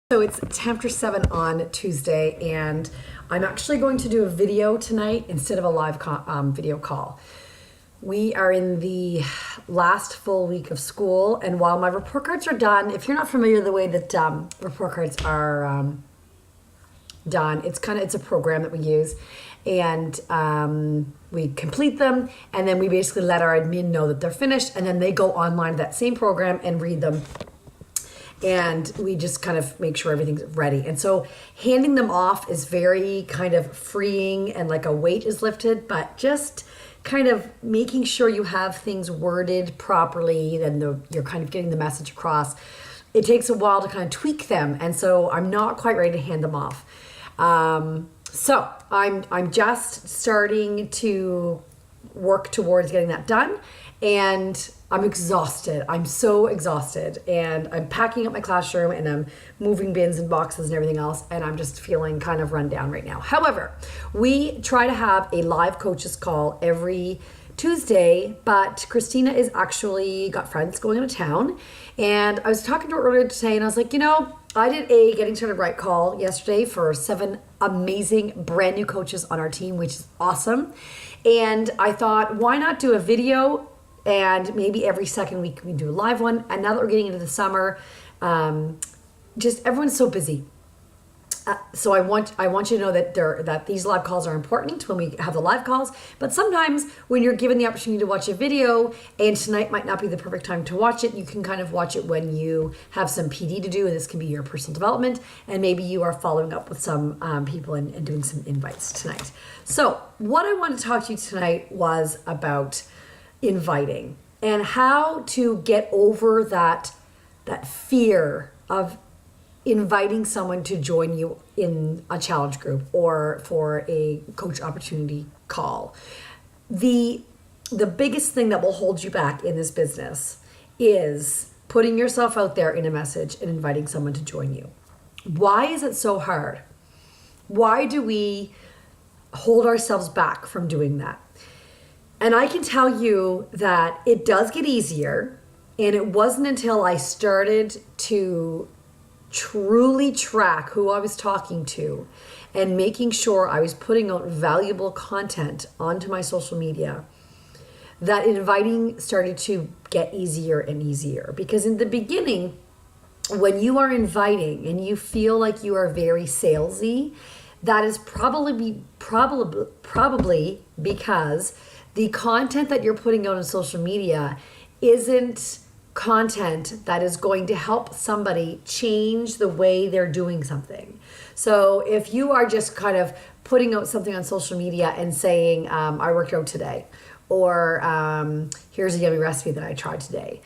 So it's 10 after 7 on Tuesday, and I'm actually going to do a video tonight instead of a live video call. We are in the last full week of school, and while my report cards are done, if you're not familiar with the way that report cards are done, it's a program that we use, and we complete them, and then we basically let our admin know that they're finished, and then they go online to that same program and read them. And we just kind of make sure everything's ready. And so handing them off is very kind of freeing and like a weight is lifted, but just kind of making sure you have things worded properly and you're kind of getting the message across. It takes a while to kind of tweak them. And so I'm not quite ready to hand them off. So I'm just starting to work towards getting that done. And I'm exhausted. I'm so exhausted. And I'm packing up my classroom and I'm moving bins and boxes and everything else. And I'm just feeling kind of run down right now. However, we try to have a live coaches call every Tuesday, but Christina is actually got friends going out of town. And I was talking to her earlier today and I was like, I did a Getting Started Right call yesterday for 7 amazing brand new coaches on our team, which is awesome. And I thought, why not do a video? And maybe every second week we do a live one. And now that we're getting into the summer, just everyone's so busy. So I want you to know that these live calls are important when we have the live calls. But sometimes when you're given the opportunity to watch a video, and tonight might not be the perfect time to watch it, you can kind of watch it when you have some PD to do, and this can be your personal development. And maybe you are following up with some people and doing some invites tonight. So what I want to talk to you tonight was about inviting and how to get over that fear of inviting someone to join you in a challenge group or for a coach opportunity call. The biggest thing that will hold you back in this business is putting yourself out there in a message and inviting someone to join you. Why is it so hard? Why do we hold ourselves back from doing that? And I can tell you that it does get easier, and it wasn't until I started to truly track who I was talking to and making sure I was putting out valuable content onto my social media that inviting started to get easier and easier. Because in the beginning, when you are inviting and you feel like you are very salesy, that is probably because the content that you're putting out on social media isn't content that is going to help somebody change the way they're doing something. So if you are just kind of putting out something on social media and saying, I worked out today, or here's a yummy recipe that I tried today,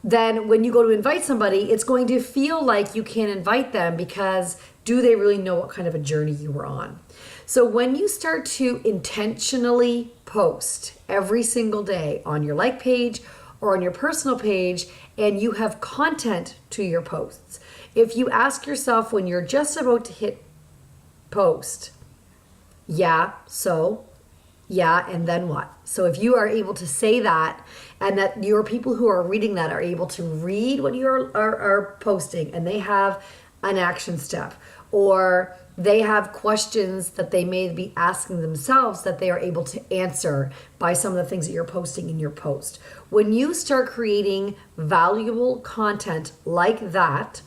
then when you go to invite somebody, it's going to feel like you can't invite them because do they really know what kind of a journey you were on? So when you start to intentionally post every single day on your like page or on your personal page, and you have content to your posts, if you ask yourself when you're just about to hit post, and then what? So if you are able to say that, and that your people who are reading that are able to read what you are posting, and they have an action step, or they have questions that they may be asking themselves that they are able to answer by some of the things that you're posting in your post. When you start creating valuable content like that,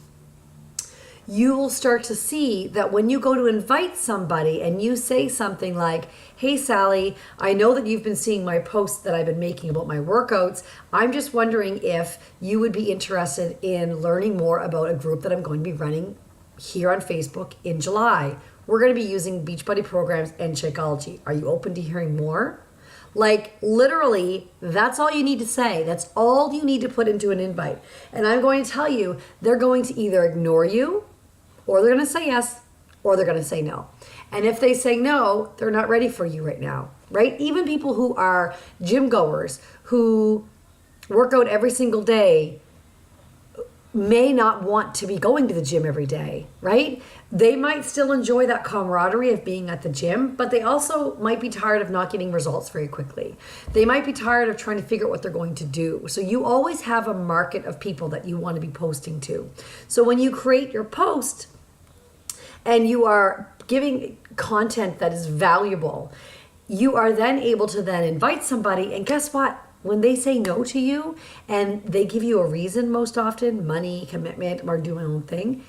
you will start to see that when you go to invite somebody and you say something like, hey Sally, I know that you've been seeing my posts that I've been making about my workouts. I'm just wondering if you would be interested in learning more about a group that I'm going to be running here on Facebook in July. We're going to be using Beachbody programs and Shakeology. Are you open to hearing more? Like literally, that's all you need to say. That's all you need to put into an invite. And I'm going to tell you, they're going to either ignore you, or they're going to say yes, or they're going to say no. And if they say no, they're not ready for you right now, right? Even people who are gym goers, who work out every single day, may not want to be going to the gym every day, right? They might still enjoy that camaraderie of being at the gym, but they also might be tired of not getting results very quickly. They might be tired of trying to figure out what they're going to do. So you always have a market of people that you want to be posting to. So when you create your post and you are giving content that is valuable, you are then able to then invite somebody, and guess what? When they say no to you and they give you a reason, most often, money, commitment, or do my own thing,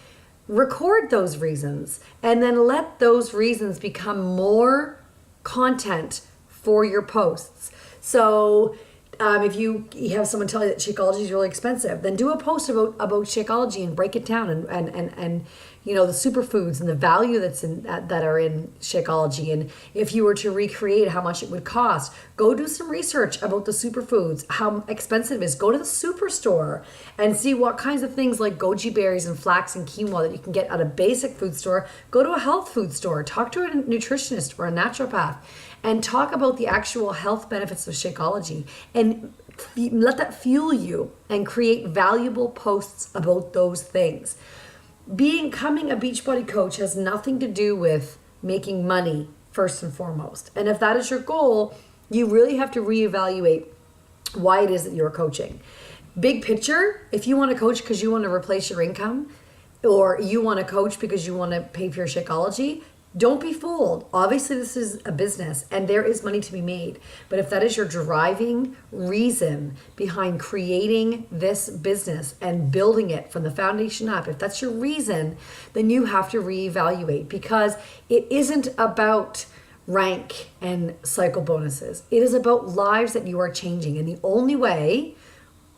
record those reasons and then let those reasons become more content for your posts. So if you have someone tell you that Shakeology is really expensive, then do a post about Shakeology and break it down and you know, the superfoods and the value that's in that are in Shakeology. And if you were to recreate how much it would cost, go do some research about the superfoods, how expensive it is. Go to the superstore and see what kinds of things like goji berries and flax and quinoa that you can get at a basic food store. Go to a health food store, talk to a nutritionist or a naturopath, and talk about the actual health benefits of Shakeology, and let that fuel you and create valuable posts about those things. Becoming a Beachbody coach has nothing to do with making money first and foremost. And if that is your goal, you really have to reevaluate why it is that you're coaching. Big picture, if you want to coach because you want to replace your income, or you want to coach because you want to pay for your Shakeology, don't be fooled. Obviously, this is a business and there is money to be made. But if that is your driving reason behind creating this business and building it from the foundation up, if that's your reason, then you have to reevaluate, because it isn't about rank and cycle bonuses. It is about lives that you are changing. And the only way,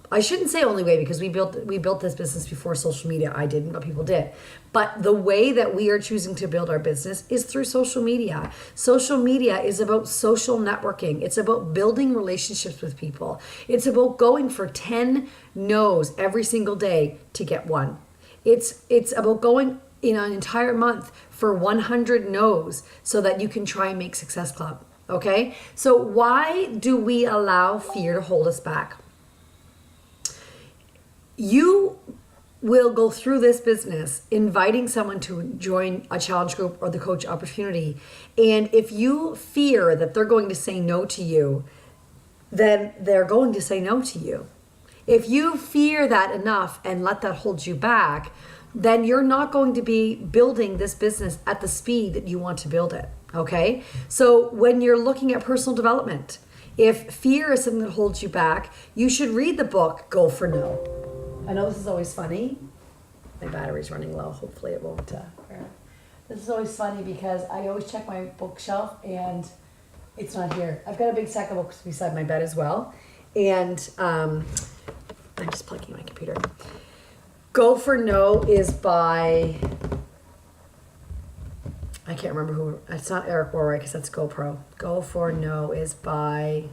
I shouldn't say only way, because we built this business before social media. I didn't, but people did. But the way that we are choosing to build our business is through social media. Social media is about social networking. It's about building relationships with people. It's about going for 10 no's every single day to get one. It's about going in an entire month for 100 no's so that you can try and make Success Club. Okay? So why do we allow fear to hold us back? You will go through this business inviting someone to join a challenge group or the coach opportunity. And if you fear that they're going to say no to you, then they're going to say no to you. If you fear that enough and let that hold you back, then you're not going to be building this business at the speed that you want to build it. Okay? So when you're looking at personal development, if fear is something that holds you back, you should read the book, Go for No. I know this is always funny. My battery's running low. Hopefully it won't. This is always funny because I always check my bookshelf and it's not here. I've got a big stack of books beside my bed as well. And I'm just plugging my computer. Go for No is by, I can't remember who, it's not Eric Warwick because that's GoPro. Go for No is by,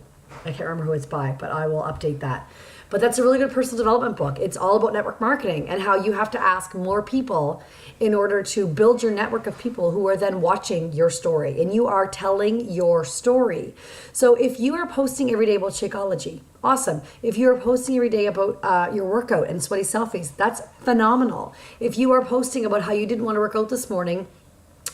I can't remember who it's by, but I will update that. But that's a really good personal development book. It's all about network marketing and how you have to ask more people in order to build your network of people who are then watching your story. And you are telling your story. So if you are posting every day about Shakeology, awesome. If you are posting every day about your workout and sweaty selfies, that's phenomenal. If you are posting about how you didn't want to work out this morning,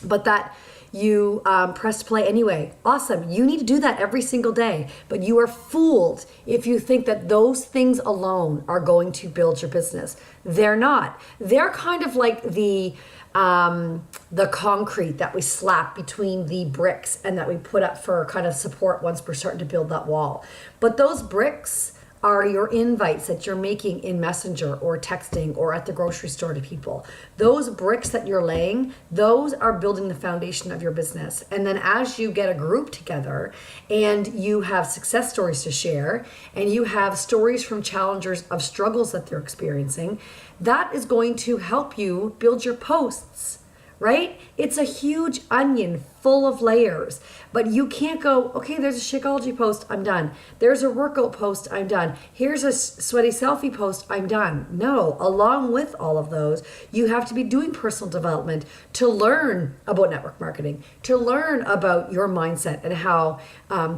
but that you pressed play anyway, awesome. You need to do that every single day. But you are fooled if you think that those things alone are going to build your business. They're not. They're kind of like the concrete that we slap between the bricks and that we put up for kind of support once we're starting to build that wall. But those bricks are your invites that you're making in Messenger or texting or at the grocery store to people. Those bricks that you're laying, those are building the foundation of your business. And then as you get a group together and you have success stories to share and you have stories from challengers of struggles that they're experiencing, that is going to help you build your posts right? It's a huge onion full of layers. But you can't go, okay, there's a Shakeology post, I'm done. There's a workout post, I'm done. Here's a sweaty selfie post, I'm done. No, along with all of those, you have to be doing personal development to learn about network marketing, to learn about your mindset and how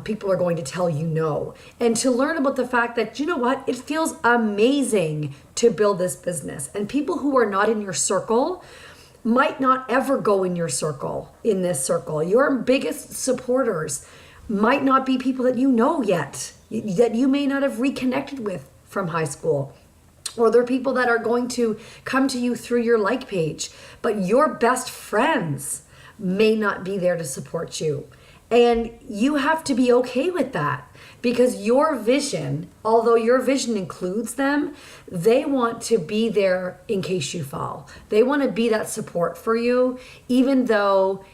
people are going to tell you no, and to learn about the fact that, you know what, it feels amazing to build this business. And people who are not in your circle might not ever go in your circle, in this circle. Your biggest supporters might not be people that you know yet, that you may not have reconnected with from high school. Or they're people that are going to come to you through your like page. But your best friends may not be there to support you. And you have to be okay with that, because your vision, although your vision includes them, they want to be there in case you fall. They want to be that support for you, even though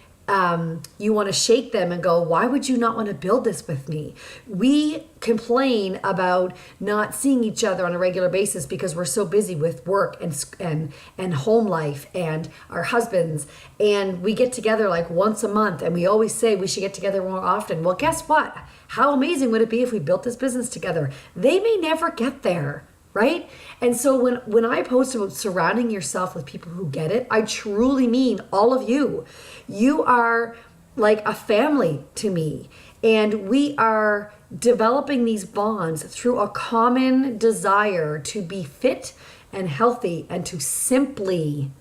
you want to shake them and go, why would you not want to build this with me? We complain about not seeing each other on a regular basis because we're so busy with work and home life and our husbands, and we get together like once a month, and we always say we should get together more often. Well, guess what? How amazing would it be if we built this business together? They may never get there. Right? And so when I post about surrounding yourself with people who get it, I truly mean all of you. You are like a family to me. And we are developing these bonds through a common desire to be fit and healthy and to simply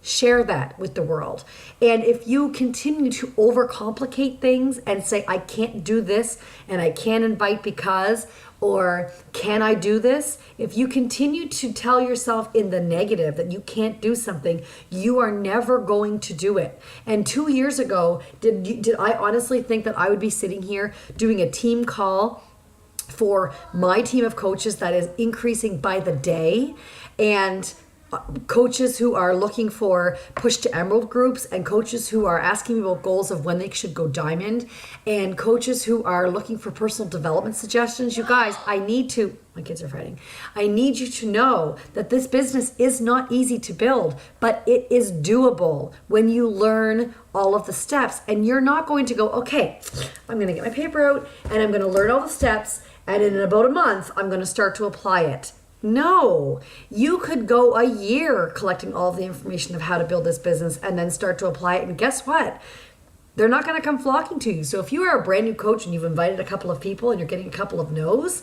share that with the world. And if you continue to overcomplicate things and say, I can't do this and I can't invite because, or can I do this? If you continue to tell yourself in the negative that you can't do something, you are never going to do it. And 2 years ago, did I honestly think that I would be sitting here doing a team call for my team of coaches that is increasing by the day, and coaches who are looking for push to emerald groups, and coaches who are asking me about goals of when they should go diamond, and coaches who are looking for personal development suggestions? You guys, my kids are fighting. I need you to know that this business is not easy to build, but it is doable when you learn all of the steps. And you're not going to go, okay, I'm going to get my paper out and I'm going to learn all the steps, and in about a month, I'm going to start to apply it. No, you could go a year collecting all of the information of how to build this business and then start to apply it. And guess what? They're not going to come flocking to you. So if you are a brand new coach and you've invited a couple of people and you're getting a couple of no's,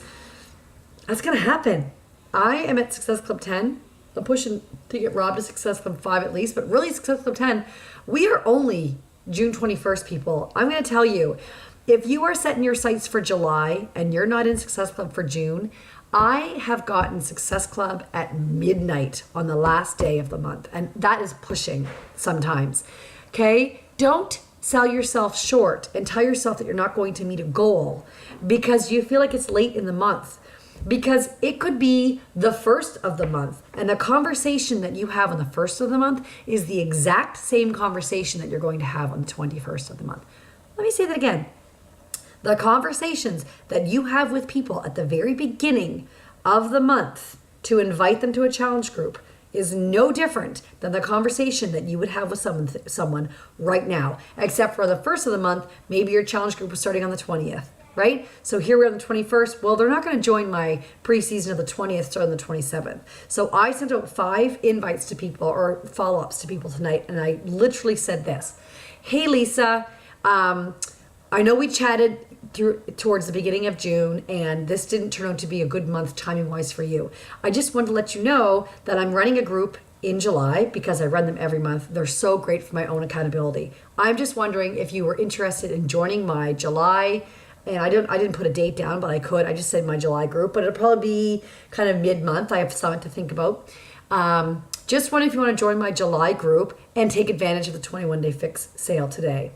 that's going to happen. I am at Success Club 10. I'm pushing to get Rob to Success Club 5 at least, but really Success Club 10, we are only June 21st, people. I'm going to tell you, if you are setting your sights for July and you're not in Success Club for June, I have gotten Success Club at midnight on the last day of the month, and that is pushing sometimes. Okay? Don't sell yourself short and tell yourself that you're not going to meet a goal because you feel like it's late in the month. Because it could be the first of the month, and the conversation that you have on the first of the month is the exact same conversation that you're going to have on the 21st of the month. Let me say that again. The conversations that you have with people at the very beginning of the month to invite them to a challenge group is no different than the conversation that you would have with someone right now. Except for the first of the month, maybe your challenge group was starting on the 20th, right? So here we're on the 21st. Well, they're not going to join my preseason of the 20th, start on the 27th. So I sent out 5 invites to people, or follow-ups to people tonight, and I literally said this. Hey, Lisa, I know we chatted towards the beginning of June, and this didn't turn out to be a good month timing-wise for you. I just wanted to let you know that I'm running a group in July because I run them every month. They're so great for my own accountability. I'm just wondering if you were interested in joining my July, and I didn't put a date down, but I could. I just said my July group, but it'll probably be kind of mid-month. I have something to think about. Just wondering if you want to join my July group and take advantage of the 21-day fix sale today.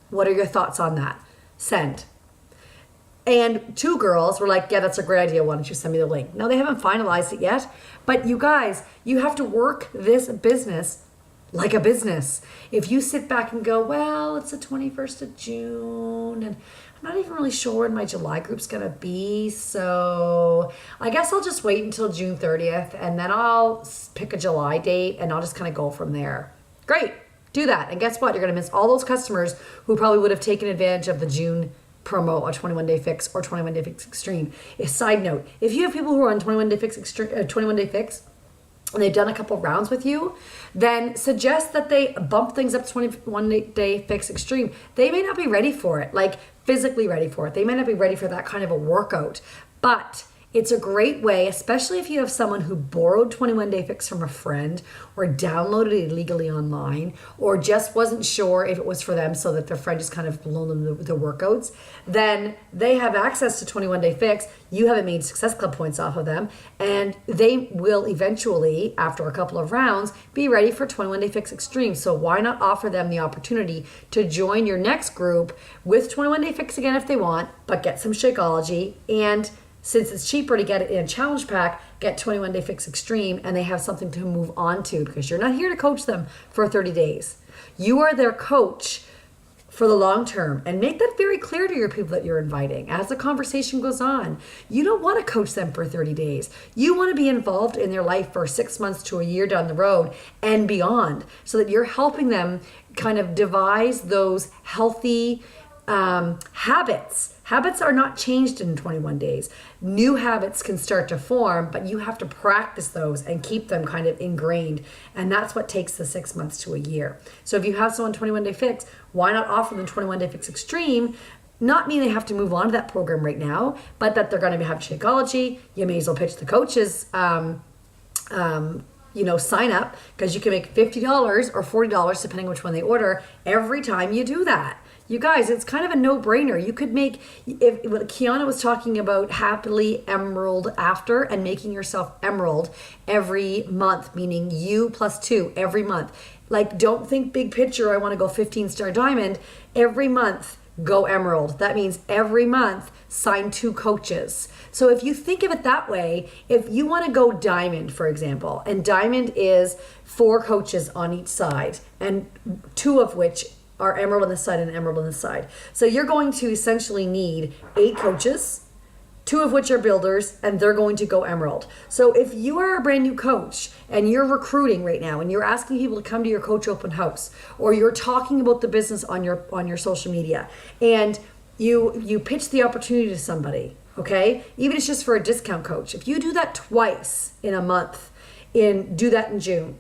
What are your thoughts on that? Send. And 2 girls were like, yeah, that's a great idea. Why don't you send me the link? No, they haven't finalized it yet. But you guys, you have to work this business like a business. If you sit back and go, well, it's the 21st of June and I'm not even really sure when my July group's gonna be, so I guess I'll just wait until June 30th and then I'll pick a July date and I'll just kind of go from there. Great, do that. And guess what? You're gonna miss all those customers who probably would have taken advantage of the June promo, a 21 Day Fix or 21 Day Fix Extreme. A side note, if you have people who are on 21 Day Fix Extreme, 21 Day Fix, and they've done a couple rounds with you, then suggest that they bump things up to 21 Day Fix Extreme. They may not be ready for it, like physically ready for it. They may not be ready for that kind of a workout, but it's a great way, especially if you have someone who borrowed 21 Day Fix from a friend or downloaded it illegally online or just wasn't sure if it was for them so that their friend just kind of loaned them the workouts, then they have access to 21 Day Fix. You haven't made Success Club points off of them, and they will eventually, after a couple of rounds, be ready for 21 Day Fix Extreme. So why not offer them the opportunity to join your next group with 21 Day Fix again if they want, but get some Shakeology, and since it's cheaper to get it in a challenge pack, get 21 Day Fix Extreme, and they have something to move on to, because you're not here to coach them for 30 days. You are their coach for the long term, and make that very clear to your people that you're inviting as the conversation goes on. You don't want to coach them for 30 days. You want to be involved in their life for 6 months to a year down the road and beyond, so that you're helping them kind of devise those healthy habits. Habits are not changed in 21 days. New habits can start to form, but you have to practice those and keep them kind of ingrained. And that's what takes the 6 months to a year. So if you have someone 21 Day Fix, why not offer them 21 Day Fix Extreme? Not mean they have to move on to that program right now, but that they're going to have Shakeology. You may as well pitch the coaches, sign up, because you can make $50 or $40, depending on which one they order, every time you do that. You guys, it's kind of a no-brainer. You could make, if what Kiana was talking about, happily emerald after, and making yourself emerald every month, meaning you plus 2 every month. Like, don't think big picture, I want to go 15-star diamond. Every month, go emerald. That means every month, sign 2 coaches. So if you think of it that way, if you want to go diamond, for example, and diamond is 4 coaches on each side, and 2 of which are emerald on this side and emerald on this side. So you're going to essentially need 8 coaches, 2 of which are builders, and they're going to go emerald. So if you are a brand new coach and you're recruiting right now and you're asking people to come to your coach open house, or you're talking about the business on your social media, and you pitch the opportunity to somebody, okay? Even if it's just for a discount coach. If you do that twice in a month, do that in June,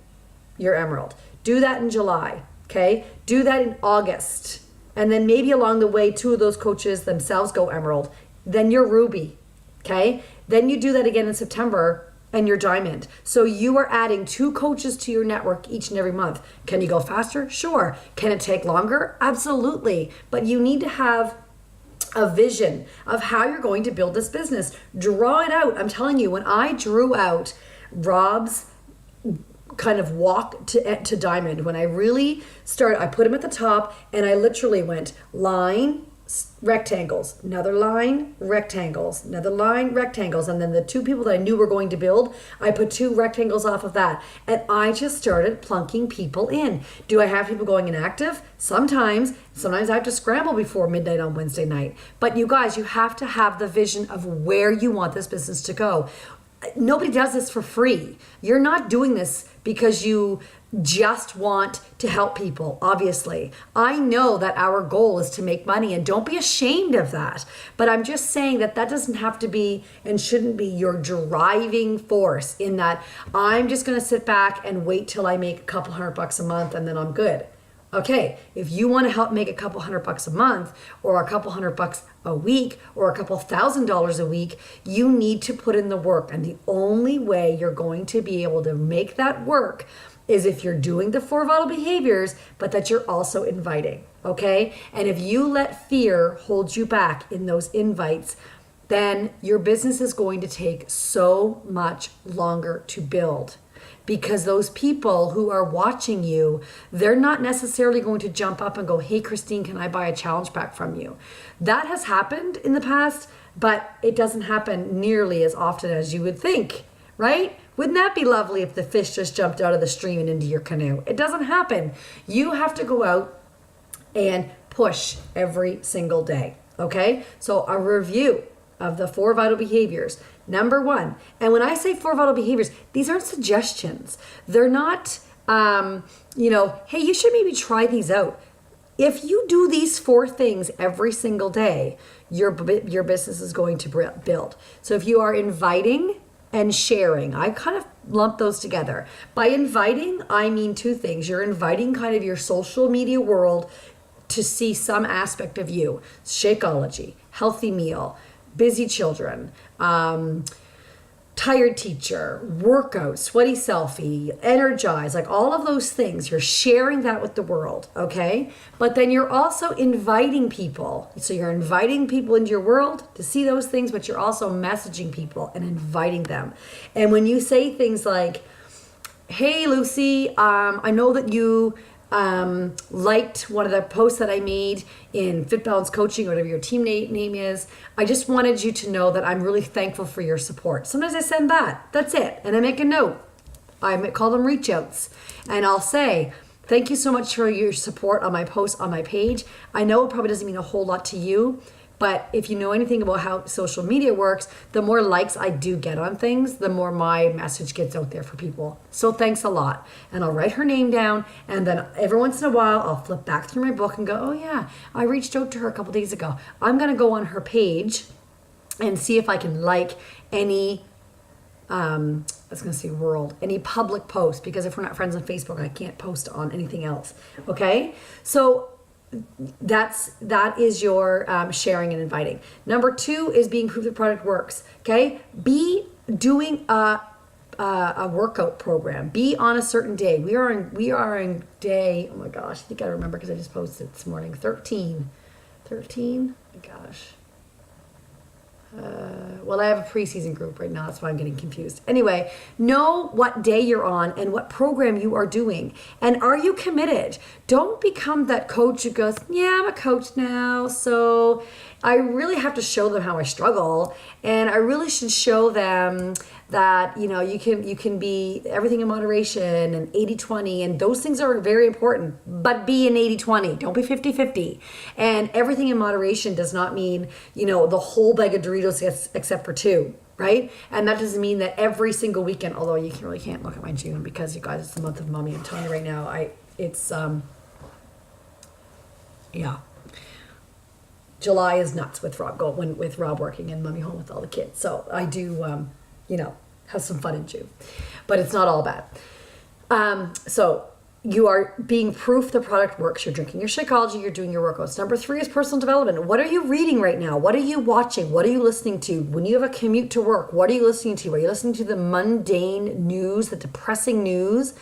you're emerald. Do that in July. Okay, do that in August. And then maybe along the way, 2 of those coaches themselves go emerald. Then you're ruby, okay? Then you do that again in September and you're diamond. So you are adding 2 coaches to your network each and every month. Can you go faster? Sure. Can it take longer? Absolutely. But you need to have a vision of how you're going to build this business. Draw it out. I'm telling you, when I drew out Rob's kind of walk to diamond, when I really started, I put him at the top and I literally went line, rectangles, another line, rectangles, another line, rectangles, and then the 2 people that I knew were going to build, I put 2 rectangles off of that, and I just started plunking people in. Do I have people going inactive? Sometimes I have to scramble before midnight on Wednesday night. But you guys, you have to have the vision of where you want this business to go. Nobody does this for free. You're not doing this because you just want to help people, obviously. I know that our goal is to make money, and don't be ashamed of that. But I'm just saying that doesn't have to be and shouldn't be your driving force, in that I'm just going to sit back and wait till I make a couple $100 a month and then I'm good. Okay, if you want to help make a couple $100 a month, or a couple $100 a week, or a couple $1,000 a week, you need to put in the work. And the only way you're going to be able to make that work is if you're doing the 4 vital behaviors, but that you're also inviting, okay? And if you let fear hold you back in those invites, then your business is going to take so much longer to build. Because those people who are watching you, they're not necessarily going to jump up and go, hey, Christine, can I buy a challenge pack from you? That has happened in the past, but it doesn't happen nearly as often as you would think, right? Wouldn't that be lovely if the fish just jumped out of the stream and into your canoe? It doesn't happen. You have to go out and push every single day. Okay? So a review of the 4 vital behaviors. Number 1. And when I say 4 vital behaviors, these aren't suggestions. They're not, hey, you should maybe try these out. If you do these 4 things every single day, your business is going to build. So if you are inviting and sharing, I kind of lump those together. By inviting, I mean 2 things. You're inviting kind of your social media world to see some aspect of you. Shakeology, healthy meal, busy children, tired teacher, workout, sweaty selfie, energize, like all of those things. You're sharing that with the world, okay? But then you're also inviting people. So you're inviting people into your world to see those things, but you're also messaging people and inviting them. And when you say things like, hey, Lucy, I know that you liked one of the posts that I made in Fit Balance Coaching, or whatever your team name is. I just wanted you to know that I'm really thankful for your support. Sometimes I send that. That's it. And I make a note. I call them reach outs. And I'll say, thank you so much for your support on my post on my page. I know it probably doesn't mean a whole lot to you, but if you know anything about how social media works, the more likes I do get on things, the more my message gets out there for people. So thanks a lot. And I'll write her name down, and then every once in a while, I'll flip back through my book and go, oh yeah, I reached out to her a couple days ago. I'm gonna go on her page and see if I can like any, any public post, because if we're not friends on Facebook, I can't post on anything else, okay? So that is your sharing and inviting. Number 2 is being proof the product works. Okay, be doing a workout program. Be on a certain day. We are in day. Oh my gosh, I think I remember because I just posted it this morning. 13. Oh my gosh. Well, I have a preseason group right now. That's why I'm getting confused. Anyway, know what day you're on and what program you are doing. And are you committed? Don't become that coach who goes, yeah, I'm a coach now, so I really have to show them how I struggle. And I really should show them that, you can be everything in moderation and 80-20, and those things are very important, but be an 80-20. Don't be 50-50. And everything in moderation does not mean, the whole bag of Doritos except for 2, right? And that doesn't mean that every single weekend, although you really can't look at my June because you guys, it's the month of mommy. I'm telling you right now, July is nuts with Rob working and mommy home with all the kids. So I do, have some fun in June, but it's not all bad. So you are being proof the product works. You're drinking your Shakeology, you're doing your workouts. Number 3 is personal development. What are you reading right now? What are you watching? What are you listening to? When you have a commute to work, what are you listening to? Are you listening to the mundane news, the depressing news?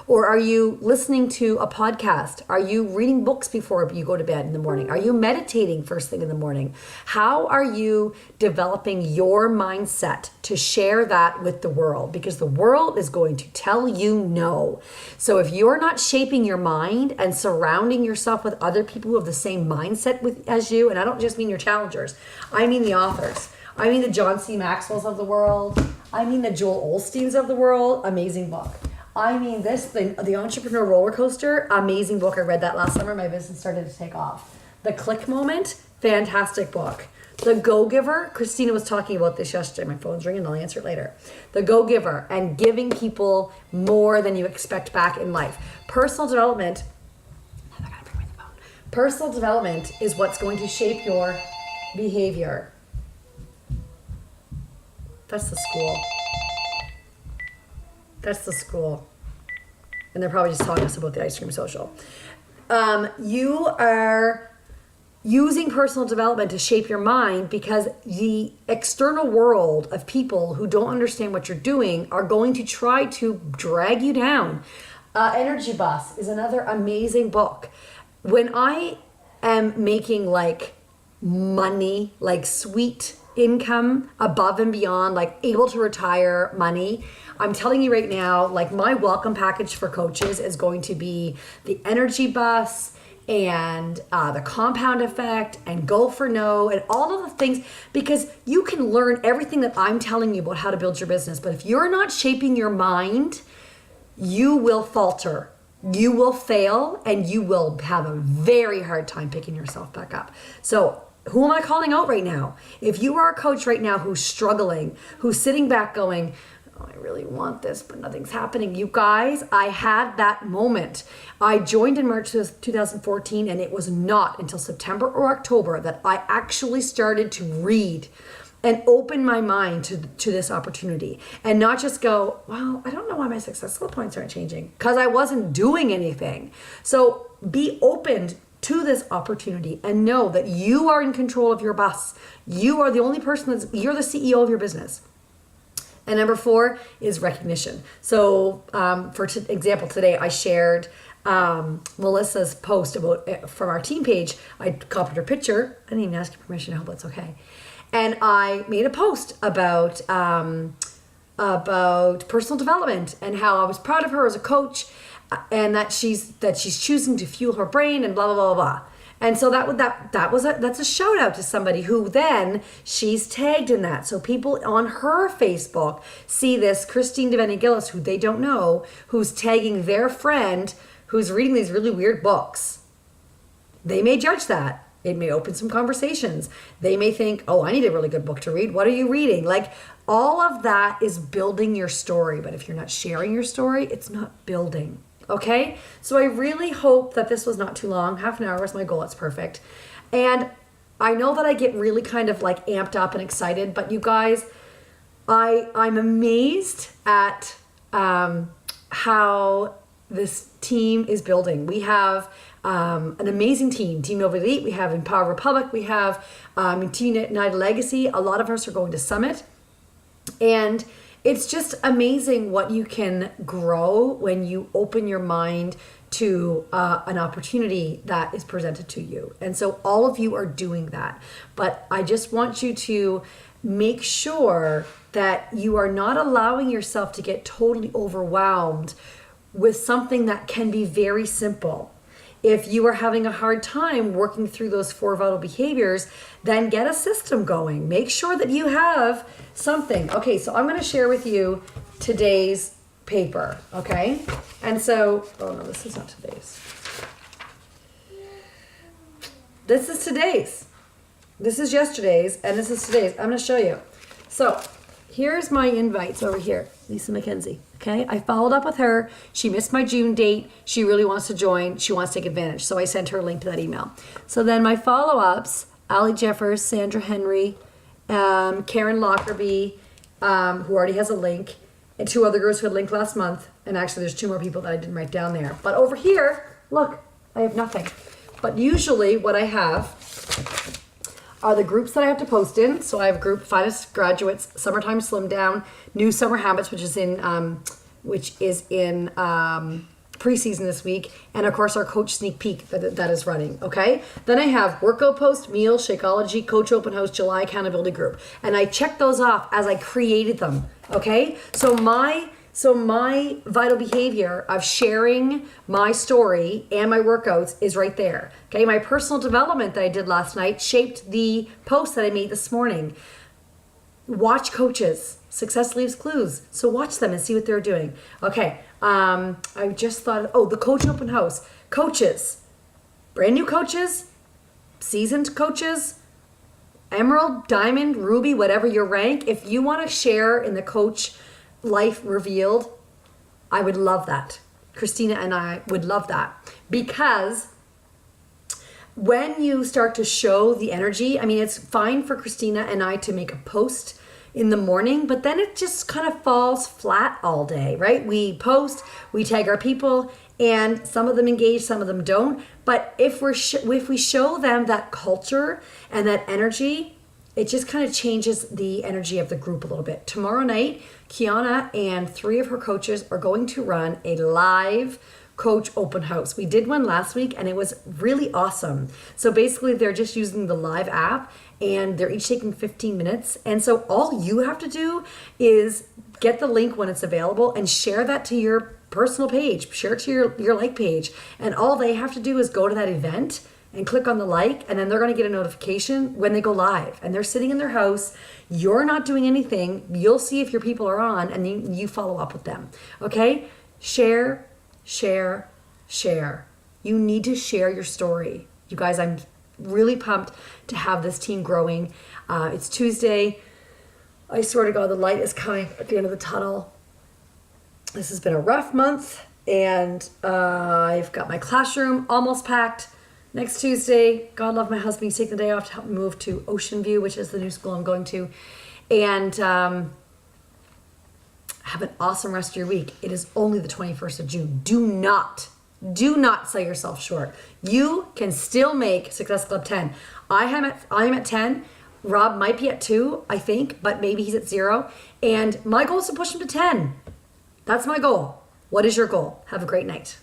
Or are you listening to a podcast? Are you reading books before you go to bed in the morning? Are you meditating first thing in the morning? How are you developing your mindset to share that with the world? Because the world is going to tell you no. So if you're not shaping your mind and surrounding yourself with other people who have the same mindset as you, and I don't just mean your challengers, I mean the authors. I mean the John C. Maxwell's of the world. I mean the Joel Osteen's of the world. Amazing book. I mean this thing, The Entrepreneur Roller Coaster, amazing book. I read that last summer. My business started to take off. The Click Moment, fantastic book. The Go Giver, Christina was talking about this yesterday. My phone's ringing, I'll answer it later. The Go Giver, and giving people more than you expect back in life. Personal development, I gotta bring me the phone. Personal development is what's going to shape your behavior. That's the school. That's the school. And they're probably just telling us about the ice cream social. You are using personal development to shape your mind because the external world of people who don't understand what you're doing are going to try to drag you down. Energy Bus is another amazing book. When I am making money, sweet income above and beyond, able to retire money, I'm telling you right now, my welcome package for coaches is going to be the Energy Bus and the compound effect and go for no and all of the things, because you can learn everything that I'm telling you about how to build your business. But if you're not shaping your mind, you will falter, you will fail, and you will have a very hard time picking yourself back up. So who am I calling out right now? If you are a coach right now who's struggling, who's sitting back going, oh, I really want this, but nothing's happening. You guys, I had that moment. I joined in March 2014, and it was not until September or October that I actually started to read and open my mind to this opportunity, and not just go, well, I don't know why my successful points aren't changing, because I wasn't doing anything. So be open to this opportunity and know that you are in control of your bus. You are the only person you're the CEO of your business. And number 4 is recognition. So for example, today I shared Melissa's post about from our team page. I copied her picture. I didn't even ask you permission. I hope that's okay. And I made a post about personal development and how I was proud of her as a coach, and that she's choosing to fuel her brain and blah blah blah blah. And so that's a shout out to somebody who then she's tagged in that. So people on her Facebook see this Christine Devaney Gillis, who they don't know, who's tagging their friend who's reading these really weird books. They may judge that. It may open some conversations. They may think, oh, I need a really good book to read. What are you reading? Like, all of that is building your story. But if you're not sharing your story, it's not building. Okay? So I really hope that this was not too long. Half an hour was my goal. It's perfect. And I know that I get really kind of like amped up and excited, but you guys, I'm amazed at how this team is building. We have an amazing team, Team Nova Elite. We have Empower Republic. We have Team United Legacy. A lot of us are going to Summit. And it's just amazing what you can grow when you open your mind to an opportunity that is presented to you. And so all of you are doing that. But I just want you to make sure that you are not allowing yourself to get totally overwhelmed with something that can be very simple. If you are having a hard time working through those 4 vital behaviors, then get a system going. Make sure that you have something. Okay, so I'm going to share with you today's paper, okay? And so, oh no, this is not today's. This is today's. This is yesterday's, and this is today's. I'm going to show you. So, here's my invites over here. Lisa McKenzie. Okay, I followed up with her. She missed my June date. She really wants to join. She wants to take advantage. So I sent her a link to that email. So then my follow-ups, Ali Jeffers, Sandra Henry, Karen Lockerbie, who already has a link, and 2 other girls who had linked last month. And actually there's 2 more people that I didn't write down there. But over here, look, I have nothing. But usually what I have are the groups that I have to post in. So I have group Finest Graduates, Summertime Slim Down, New Summer Habits, which is in preseason this week, and of course our Coach Sneak Peek that is running. Okay. Then I have Workout Post, Meal, Shakeology, Coach Open House, July Accountability Group, and I check those off as I created them. Okay. So my vital behavior of sharing my story and my workouts is right there. Okay, my personal development that I did last night shaped the post that I made this morning. Watch coaches. Success leaves clues. So watch them and see what they're doing. Okay, I just thought, the Coach Open House. Coaches, brand new coaches, seasoned coaches, Emerald, Diamond, Ruby, whatever your rank. If you want to share in the Coach Life Revealed, I would love that. Christina and I would love that, because when you start to show the energy, I mean, it's fine for Christina and I to make a post in the morning, but then it just kind of falls flat all day, right? We post, we tag our people, and some of them engage, some of them don't. But if we show them that culture and that energy, it just kind of changes the energy of the group a little bit. Tomorrow night, Kiana and 3 of her coaches are going to run a live Coach Open House. We did one last week and it was really awesome. So basically they're just using the live app and they're each taking 15 minutes. And so all you have to do is get the link when it's available and share that to your personal page, share it to your like page. And all they have to do is go to that event and click on the like, and then they're going to get a notification when they go live. And they're sitting in their house. You're not doing anything. You'll see if your people are on, and you follow up with them. Okay? Share, share, share. You need to share your story. You guys, I'm really pumped to have this team growing. It's Tuesday. I swear to God, the light is coming at the end of the tunnel. This has been a rough month, and I've got my classroom almost packed. Next Tuesday, God love my husband, he's taking the day off to help me move to Ocean View, which is the new school I'm going to. And have an awesome rest of your week. It is only the 21st of June. Do not sell yourself short. You can still make Success Club 10. I am at 10. Rob might be at 2, I think, but maybe he's at 0. And my goal is to push him to 10. That's my goal. What is your goal? Have a great night.